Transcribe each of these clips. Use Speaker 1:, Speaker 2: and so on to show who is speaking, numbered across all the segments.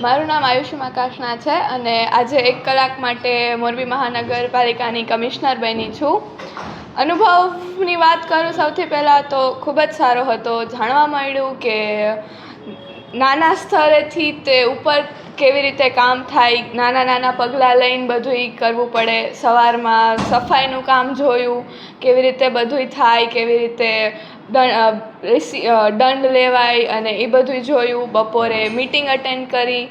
Speaker 1: મારું નામ આયુષી મકાશના છે અને આજે 1 કલાક માટે મોરબી મહાનગરપાલિકાની કમિશનર બની છું. અનુભવની વાત કરું સૌથી પહેલાં તો ખૂબ જ સારો હતો. જાણવા મળ્યું કે નાના સ્તરેથી તે ઉપર કેવી રીતે કામ થાય, નાના પગલાં લઈને બધુંય કરવું પડે. સવારમાં સફાઈનું કામ જોયું, કેવી રીતે બધુંય થાય, કેવી રીતે દંડ લેવાય અને એ બધું જોયું. બપોરે મીટિંગ અટેન્ડ કરી,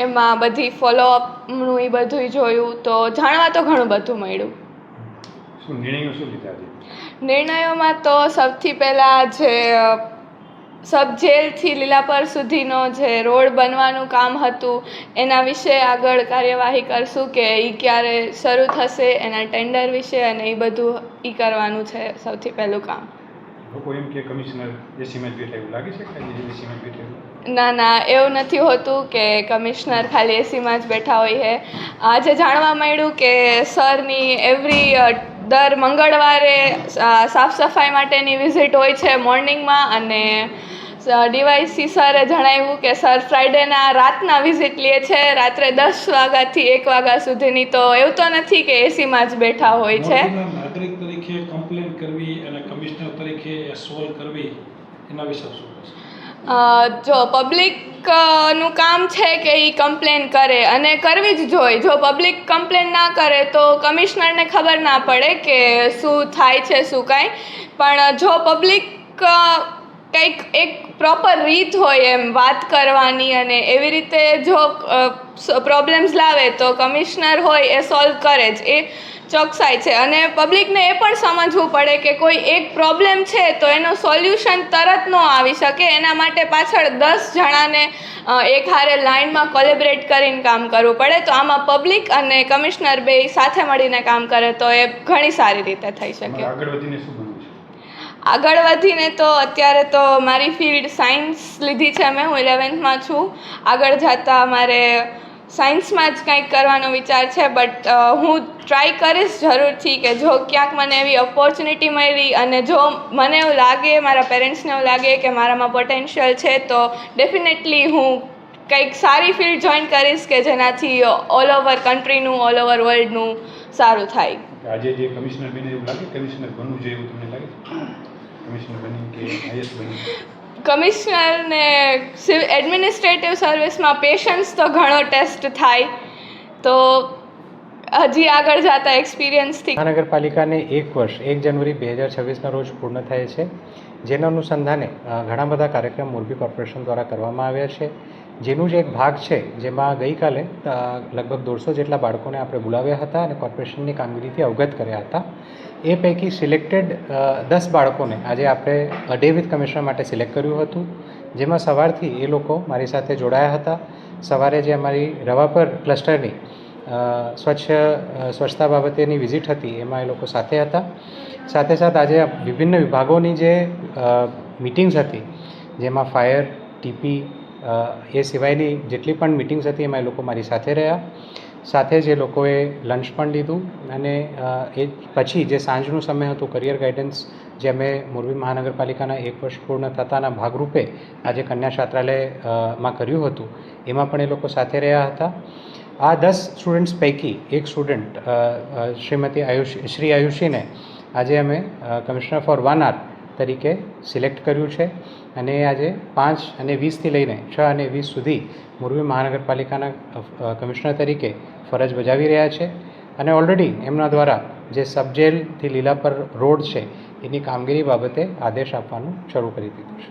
Speaker 1: એમાં બધી ફોલોઅપનું એ બધું જોયું. તો જાણવા તો ઘણું બધું મળ્યું. નિર્ણયોમાં તો સૌથી પહેલાં જે સબ જેલથી લીલાપર સુધીનો જે રોડ બનવાનું કામ હતું એના વિશે આગળ કાર્યવાહી કરશું કે એ ક્યારે શરૂ થશે, એના ટેન્ડર વિશે અને એ બધું એ કરવાનું છે સૌથી પહેલું કામ.
Speaker 2: લોકો એમ કે કમિશનર એસીમાં જ બેઠા એવું લાગે છે કે એસીમાં બેઠા?
Speaker 1: ના, એવું નથી હોતું કે કમિશનર ખાલી એસીમાં જ બેઠા હોય છે. આજે જાણવા મળ્યું કે સરની દર મંગળવારે સાફ સફાઈ માટેની વિઝિટ હોય છે મોર્નિંગમાં, અને ડીવાયસી સરે જણાવ્યું કે સર ફ્રાઈડેના રાતના વિઝિટ લે છે, રાત્રે 10 વાગ્યાથી 1 વાગ્યા સુધીની. તો એવું તો નથી કે એસીમાં જ બેઠા હોય છે.
Speaker 3: નાગરિક તરીકે કમ્પ્લેન કરવી અને કમિશનર તરીકે સોલ્વ કરવી એના વિશે શું કહેશો?
Speaker 1: જો પબ્લિકનું કામ છે કે એ કમ્પ્લેન કરે અને કરવી જ જોઈએ. જો પબ્લિક કમ્પ્લેન ના કરે તો કમિશનરને ખબર ના પડે કે શું થાય છે શું કાંઈ. પણ જો પબ્લિક કંઈક એક પ્રોપર રીત હોય એમ વાત કરવાની અને એવી રીતે જો પ્રોબ્લેમ્સ લાવે તો કમિશનર હોય એ સોલ્વ કરે જ, એ ચોકસાઈ છે. અને પબ્લિકને એ પણ સમજવું પડે કે કોઈ એક પ્રોબ્લેમ છે તો એનો સોલ્યુશન તરત ન આવી શકે. એના માટે પાછળ 10 જણાને એક હારે લાઇનમાં કોલેબરેટ કરીને કામ કરવું પડે. તો આમાં પબ્લિક અને કમિશનર બે સાથે મળીને કામ કરે તો એ ઘણી સારી રીતે થઈ શકે.
Speaker 2: આગળ વધીને શું બનવું છે?
Speaker 1: આગળ વધીને તો અત્યારે તો મારી ફિલ્ડ સાયન્સ લીધી છે મેં, હું 11th છું. આગળ જતાં મારે સાયન્સમાં જ કંઈક કરવાનો વિચાર છે. બટ હું ટ્રાય કરીશ જરૂરથી કે જો ક્યાંક મને એવી ઓપોર્ચ્યુનિટી મળી અને જો મને એવું લાગે, મારા પેરેન્ટ્સને એવું લાગે કે મારામાં પોટેન્શિયલ છે, તો ડેફિનેટલી હું કંઈક સારી ફિલ્ડ જોઈન કરીશ કે જેનાથી ઓલ ઓવર કન્ટ્રીનું, ઓલ ઓવર વર્લ્ડનું સારું થાય.
Speaker 2: આજે જે કમિશનર બને એવું લાગે કમિશનર બનવું જોઈએ એવું તમને લાગે? કમિશનર બની કે આઈએસ બની?
Speaker 1: કમિશનરને એડમિનિસ્ટ્રેટિવ સર્વિસમાં પેશન્સ તો ઘણો ટેસ્ટ થાય, તો હજી આગળ જતા એક્સપિરિયન્સથી.
Speaker 4: મહાનગરપાલિકાને 1 વર્ષ 1 જાન્યુઆરી 2026ના રોજ પૂર્ણ થાય છે, જેના અનુસંધાને ઘણા બધા કાર્યક્રમ મોરબી કોર્પોરેશન દ્વારા કરવામાં આવ્યા છે. જેનું જ એક ભાગ છે જેમાં ગઈકાલે લગભગ 150 જેટલા બાળકોને આપણે બોલાવ્યા હતા અને કોર્પોરેશનની કામગીરીથી અવગત કર્યા હતા. એ પૈકી સિલેક્ટેડ 10 બાળકોને આજે આપણે ડે વિથ કમિશનર માટે સિલેક્ટ કર્યું હતું, જેમાં સવારથી એ લોકો મારી સાથે જોડાયા હતા. સવારે જે અમારી રવાપર ક્લસ્ટરની સ્વચ્છતા બાબતેની વિઝિટ હતી એમાં એ લોકો સાથે હતા. સાથે આજે વિભિન્ન વિભાગોની જે મિટિંગ્સ હતી, જેમાં ફાયર, ટીપી, એ સિવાયની જેટલી પણ મિટિંગ્સ હતી એમાં એ લોકો મારી સાથે રહ્યા. સાથે જ એ લોકોએ લંચ પણ લીધું અને એ પછી જે સાંજનો સમય હતો કરિયર ગાઈડન્સ જે અમે મોરબી મહાનગરપાલિકાના 1 વર્ષ પૂર્ણ થતાના ભાગરૂપે આજે કન્યા છાત્રાલયમાં કર્યું હતું, એમાં પણ એ લોકો સાથે રહ્યા હતા. આ 10 સ્ટુડન્ટ્સ પૈકી એક સ્ટુડન્ટ શ્રી આયુષીને આજે અમે કમિશનર ફોર 1 hour તરીકે સિલેક્ટ કર્યું છે અને આજે 5 અને 20થી લઈને 6 અને 20 સુધી મોરબી મહાનગરપાલિકાના કમિશનર તરીકે ફરજ બજાવી રહ્યા છે. અને ઓલરેડી એમના દ્વારા જે સબજેલથી લીલાપર રોડ છે એની કામગીરી બાબતે આદેશ આપવાનું શરૂ કરી દીધું છે.